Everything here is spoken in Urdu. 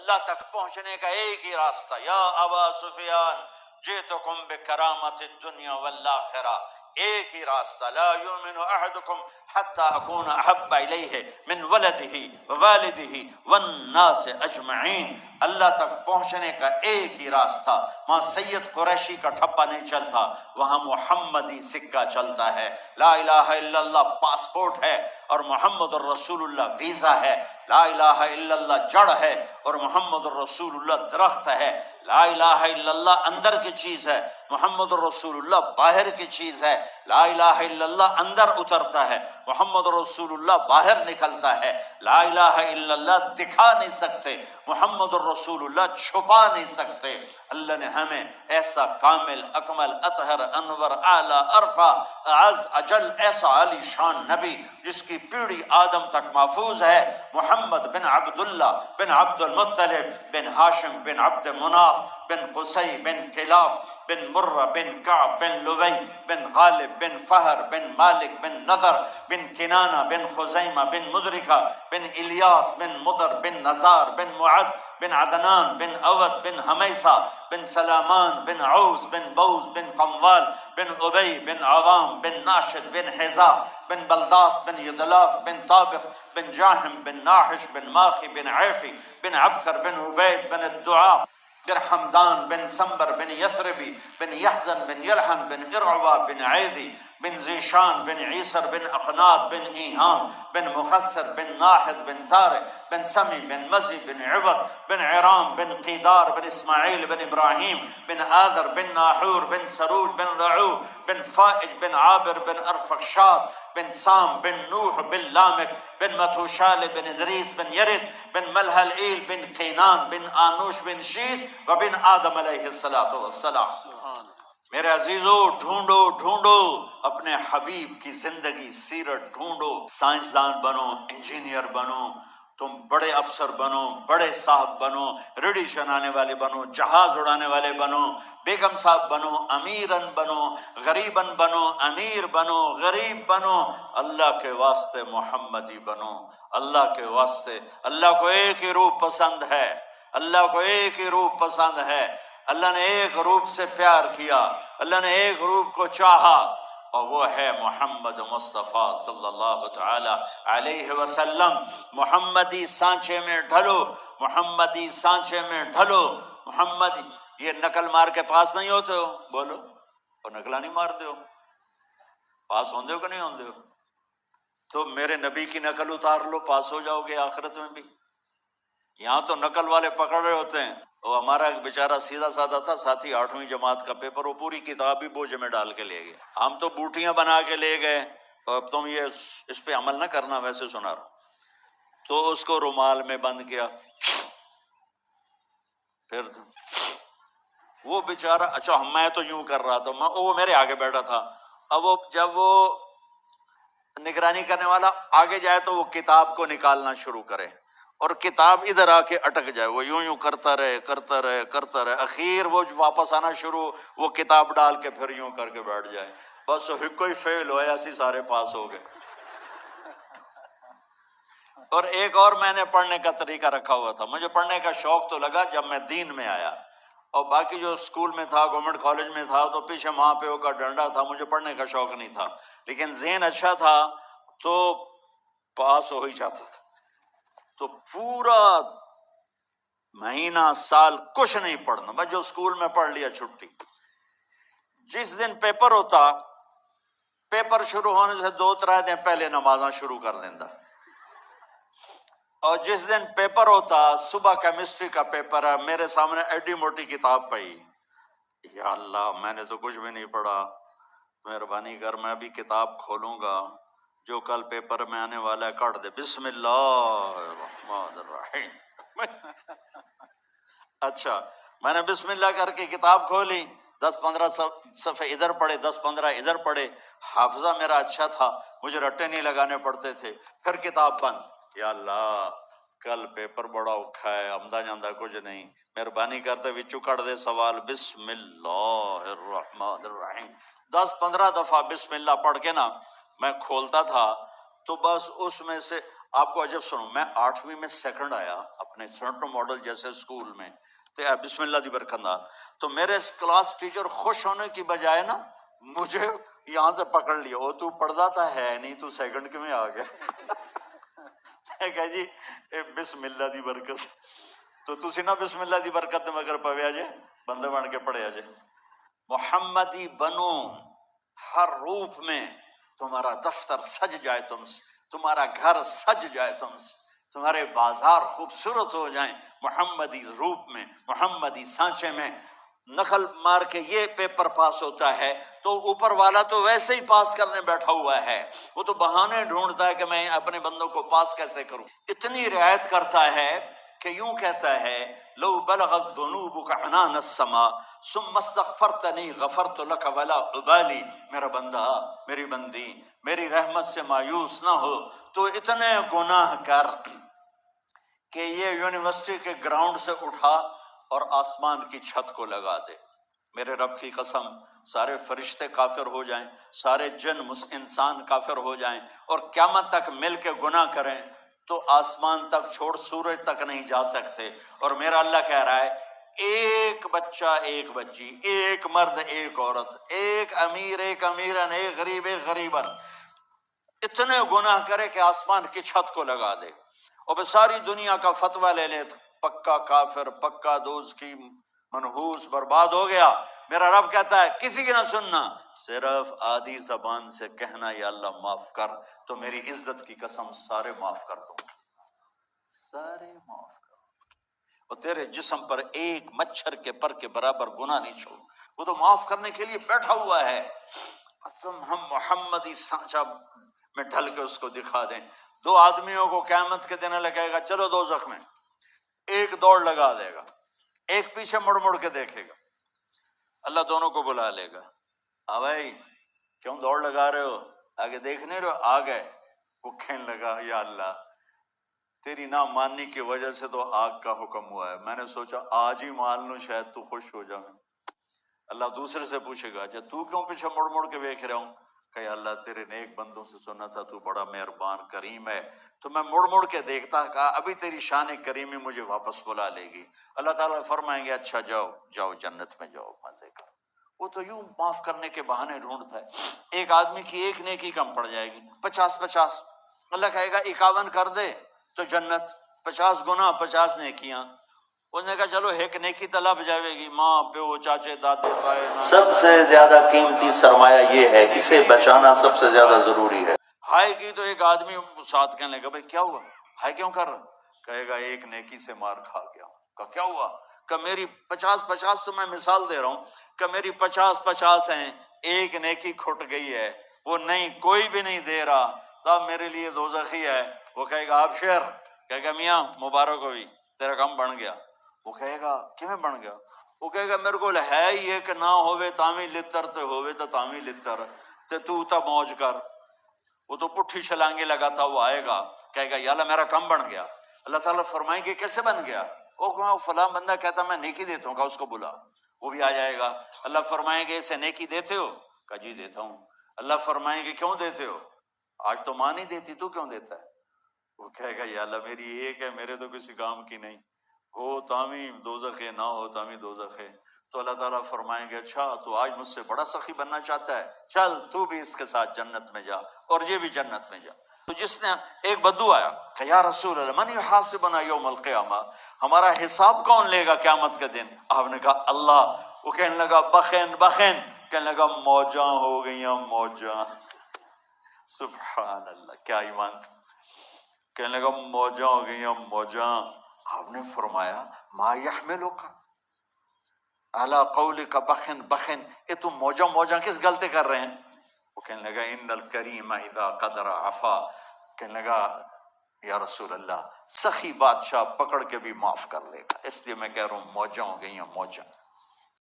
اللہ تک پہنچنے کا ایک ہی راستہ، یا ابا سفیان جئتکم بکرامت الدنیا والآخرہ، ایک ہی راستہ، لا یؤمن احدکم حتی اکون احب الیہ من ولدہ ووالدہ والناس اجمعین، اللہ تک پہنچنے کا ایک ہی راستہ، وہاں سید قریشی کا ٹھپا نہیں چلتا، وہاں محمدی سکہ چلتا ہے، لا الہ الا اللہ پاسپورٹ ہے اور محمد الرسول اللہ ویزا ہے، لا الہ الا اللہ جڑ ہے اور محمد الرسول اللہ درخت ہے، لا الہ الا اللہ اندر کی چیز ہے، محمد الرسول اللہ باہر کی چیز ہے، لا الہ الا اللہ اندر اترتا ہے، محمد الرسول اللہ باہر نکلتا ہے، لا الہ الا اللہ دکھا نہیں سکتے، محمد الرسول اللہ چھپا نہیں سکتے۔ اللہ نے ہمیں ایسا کامل اکمل اطہر انور اعلیٰ ارفع اعز اجل ایسا علی شان نبی جس کی پیڑھی آدم تک محفوظ ہے، محمد بن عبداللہ بن عبد المطلب بن ہاشم بن عبد مناف بن قصی بن کلاب بن مرہ بن کعب بن لبی بن غالب بن فہر بن مالک بن نضر بن کنانہ بن خزیمہ بن مدرکہ بن الیاس بن مدر بن نزار بن معد بن عدنان بن اود بن حمیسہ بن سلامان بن عوز بن بوز بن قموال بن ابی بن عوام بن ناشد بن حزا بن بلداس بن یدلاف بن طابق بن جاہم بن ناحش بن ماخی بن عیفی بن عبقر بن عبید بن الدعاء بن حمدان بن سنبر بن یثربی بن یحزن بن یلحن بن ارعوا بن عیدی بن زیشان بن عیسر بن اقناط بن ایہان بن مخسر بن ناحد بن زارع بن سمی بن مزی بن عبد بن عرام بن قیدار بن اسماعیل بن ابراہیم بن آذر بن ناحور بن سروج بن رعو بن فائج بن عابر بن ارفقشاد بن سام بن نوح بن لامک بن متوشال بن ادریس بن یرد بن ملحل ایل بن قینان بن آنوش بن شیس و بن آدم علیہ السلام۔ میرے عزیزو، ڈھونڈو ڈھونڈو اپنے حبیب کی زندگی سیرت ڈھونڈو، سائنسدان بنو، انجینئر بنو، تم بڑے افسر بنو، بڑے صاحب بنو، ریڈی چلانے والے بنو، جہاز اڑانے والے بنو، بیگم صاحب بنو، امیرن بنو، غریبن بنو، امیر بنو، غریب بنو، اللہ کے واسطے محمدی بنو، اللہ کے واسطے۔ اللہ کو ایک ہی روپ پسند ہے، اللہ کو ایک ہی روپ پسند ہے، اللہ نے ایک روپ سے پیار کیا، اللہ نے ایک روپ کو چاہا اور وہ ہے محمد مصطفیٰ صلی اللہ تعالی علیہ وسلم۔ محمدی سانچے میں ڈھلو، محمدی سانچے میں ڈھلو، محمدی۔ یہ نقل مار کے پاس نہیں ہوتے ہو، بولو، اور نقلہ نہیں مارتے ہو، پاس ہوندے ہو کہ نہیں ہوندے ہو؟ تو میرے نبی کی نقل اتار لو، پاس ہو جاؤ گے آخرت میں بھی۔ یہاں تو نقل والے پکڑ رہے ہوتے ہیں۔ وہ ہمارا ایک بیچارہ سیدھا سادہ تھا ساتھی، 8ویں جماعت کا پیپر، وہ پوری کتاب ہی بوجھ میں ڈال کے لے گئے، ہم تو بوٹیاں بنا کے لے گئے، اور تم یہ اس پہ عمل نہ کرنا، ویسے سنا رہا۔ تو اس کو رومال میں بند کیا، پھر وہ بیچارہ، اچھا میں تو یوں کر رہا تھا، وہ میرے آگے بیٹھا تھا، اب وہ جب وہ نگرانی کرنے والا آگے جائے تو وہ کتاب کو نکالنا شروع کرے، اور کتاب ادھر آ کے اٹک جائے، وہ یوں یوں کرتا رہے کرتا رہے کرتا رہے، اخیر وہ واپس آنا شروع، وہ کتاب ڈال کے پھر یوں کر کے بیٹھ جائے، بس کوئی فیل ہوا، ایسی سارے پاس ہو گئے۔ اور ایک اور میں نے پڑھنے کا طریقہ رکھا ہوا تھا، مجھے پڑھنے کا شوق تو لگا جب میں دین میں آیا، اور باقی جو اسکول میں تھا، گورنمنٹ کالج میں تھا، تو پیچھے ماں پیو کا ڈنڈا تھا، مجھے پڑھنے کا شوق نہیں تھا، لیکن ذہن اچھا تھا تو پاس ہو ہی جاتا تھا۔ تو پورا مہینہ سال کچھ نہیں پڑھنا، بس جو اسکول میں پڑھ لیا چھٹی۔ جس دن پیپر ہوتا، پیپر شروع ہونے سے 2-3 دن پہلے نمازاں شروع کر دینا، اور جس دن پیپر ہوتا، صبح کیمسٹری کا پیپر ہے، میرے سامنے ایڈی موٹی کتاب پئی، یا اللہ میں نے تو کچھ بھی نہیں پڑھا، مہربانی کر میں ابھی کتاب کھولوں گا، جو کل پیپر میں آنے والا ہے کٹ دے، بسم اللہ الرحمن الرحیم۔ اچھا میں نے بسم اللہ کر کے کتاب کھولی، 10-15 صفحے ادھر پڑھے، 10-15 ادھر پڑھے، حافظہ میرا اچھا تھا، مجھے رٹے نہیں لگانے پڑتے تھے، پھر کتاب بند، یا اللہ کل پیپر بڑا اوکھا ہے، آمدہ جاندہ کچھ نہیں، مہربانی کرتے وچوں کٹ دے سوال، بسم اللہ الرحمن الرحیم۔ 10-15 دفعہ بسم اللہ پڑھ کے نا میں کھولتا تھا، تو بس اس میں سے آپ کو عجب سنو، میں 8ویں میں سیکنڈ آیا اپنے سینٹرو ماڈل جیسے اسکول میں، تو بسم اللہ دی برکت نال، تو میرے کلاس ٹیچر خوش ہونے کی بجائے نا مجھے یہاں سے پکڑ لیا، وہ تو پڑھتا تھا ہے نہیں، تو سیکنڈ کے میں آ گیا۔ میں کہا جی اے بسم اللہ دی برکت، تو تسی نہ بسم اللہ دی برکت مگر پویا جے بندے بن کے پڑھیا جے۔ محمدی بنو، ہر روپ میں تمہارا دفتر سج جائے تم سے، تمہارا گھر سج جائے تم سے، تمہارے بازار خوبصورت ہو جائیں محمدی روپ میں، محمدی سانچے میں۔ نقل مار کے یہ پیپر پاس ہوتا ہے تو اوپر والا تو ویسے ہی پاس کرنے بیٹھا ہوا ہے، وہ تو بہانے ڈھونڈتا ہے کہ میں اپنے بندوں کو پاس کیسے کروں۔ اتنی رعایت کرتا ہے کہ یوں کہتا ہے لو بلغت ذنوبک عنان السماء ثم استغفرتنی غفرت لک ولا ابالی، میرا بندہ، میری بندی، میری رحمت سے مایوس نہ ہو تو اتنے گناہ کر کہ یہ یونیورسٹی کے گراؤنڈ سے اٹھا اور آسمان کی چھت کو لگا دے، میرے رب کی قسم سارے فرشتے کافر ہو جائیں، سارے جن انسان کافر ہو جائیں اور قیامت تک مل کے گناہ کریں تو آسمان تک چھوڑ سورج تک نہیں جا سکتے، اور میرا اللہ کہہ رہا ہے ایک بچہ ایک بچی، ایک مرد ایک عورت، ایک امیر ایک امیرن، ایک غریب ایک غریبن، اتنے گناہ کرے کہ آسمان کی چھت کو لگا دے، اور پھر ساری دنیا کا فتویٰ لے لے، پکا کافر، پکا دوست کی منحوس، برباد ہو گیا۔ میرا رب کہتا ہے کسی کی نہ سننا، صرف آدھی زبان سے کہنا یا اللہ معاف کر، تو میری عزت کی قسم سارے معاف کر دوں، سارے معاف کر، اور تیرے جسم پر ایک مچھر کے پر کے برابر گناہ نہیں چھوڑ، وہ تو معاف کرنے کے لیے بیٹھا ہوا ہے۔ ہم محمدی سانچہ میں ڈھل کے اس کو دکھا دیں۔ دو آدمیوں کو قیامت کے دن لگائے گا چلو دوزخ میں، ایک دوڑ لگا دے گا، ایک پیچھے مڑ مڑ کے دیکھے گا، اللہ دونوں کو بلا لے گا، بھائی کیوں دوڑ لگا رہے ہو، آگے دیکھ نہیں رہے ہو، آ گئے، وہ کہنے لگا یا اللہ تیری نہ ماننے کی وجہ سے تو آگ کا حکم ہوا ہے، میں نے سوچا آج ہی مان لوں شاید تو خوش ہو جائے۔ اللہ دوسرے سے پوچھے گا اچھا تو کیوں پیچھے مڑ مڑ کے دیکھ رہا ہوں، کہ اللہ تیرے نیک بندوں سے سنا تھا تو بڑا مہربان کریم ہے، تو میں مڑ مڑ کے دیکھتا، کہا ابھی تیری شان کریمی مجھے واپس بلا لے گی۔ اللہ تعالیٰ فرمائیں گے اچھا جاؤ جاؤ جنت میں جاؤ مزے کرو۔ وہ تو یوں معاف کرنے کے بہانے ڈھونڈتا ہے۔ ایک آدمی کی ایک نیکی کم پڑ جائے گی، 50 اللہ کہے گا 51 کر دے تو جنت، 50 گناہ 50 نیکیاں۔ اس نے کہا چلو ایک نیکی طلب جائے گی، ماں پیو چاچے دادے تائے، سب سے زیادہ قیمتی سرمایہ یہ ہے، اسے بچانا سب سے زیادہ ضروری ہے۔ ہائے کی تو ایک آدمی ساتھ کہنے لگا بھائی کیا ہوا، ہائے کیوں کر رہا، کہے گا ایک نیکی سے مار کھا گیا ہوں۔ کہا کیا ہوا، کہ میری 50 تو میں مثال دے رہا ہوں کہ میری 50 ہیں، ایک نیکی کھٹ گئی ہے، وہ نہیں کوئی بھی نہیں دے رہا، تب میرے لیے دوزخی ہے۔ وہ کہے گا آپ شیر، کہے گا میاں مبارک ہوئی تیرا کام بن گیا۔ وہ کہے گا کیویں بن گیا، وہ کہے گا میرے کو ہے ہی ہے کہ نہ ہوئے تاویں لتر تے ہوئے تو تاویں لتر تے تو تا موج کر۔ وہ تو پٹھی چھلانگے لگاتا وہ آئے گا، کہے گا یا اللہ میرا کم بن گیا۔ اللہ تعالیٰ فرمائیں گے کیسے بن گیا، وہ کہا فلاں بندہ کہتا میں نیکی دیتا ہوں، کہا اس کو بلا، وہ بھی آ جائے گا۔ اللہ فرمائیں گے اسے نیکی دیتے ہو، کہا جی دیتا ہوں۔ اللہ فرمائیں گے کیوں دیتے ہو، آج تو ماں نہیں دیتی تو کیوں دیتا ہے، وہ کہے گا یا اللہ میری ایک ہے، میرے تو کسی کام کی نہیں، ہو تاویں دوزخ ہے، نہ ہو تاویں دوزخ ہے۔ تو اللہ تعالیٰ فرمائیں گے اچھا تو آج مجھ سے بڑا سخی بننا چاہتا ہے، چل تو بھی اس کے ساتھ جنت میں جا اور یہ بھی جنت میں جا۔ تو جس نے ایک بدو آیا کہ یا رسول اللہ من یحاسبنا یوم القیامہ، ہمارا حساب کون لے گا قیامت کے دن، آپ نے کہا اللہ۔ وہ کہنے لگا بخن بخن، کہنے لگا موجاں ہو گئیاں موجاں، سبحان اللہ کیا ایمان، کہنے لگا موجاں ہو گئیاں موجاں۔ آپ نے فرمایا ما یحملک علی قولک بخن بخن، یہ تم موجاں موجاں کس غلطی کر رہے ہیں، وہ کہنے لگا ان الکریم اذا قدر عفا، کہنے لگا یا رسول اللہ سخی بادشاہ پکڑ کے بھی معاف کر لے گا، اس لیے میں کہہ رہا ہوں موجاں ہو گئی ہیں موجاں۔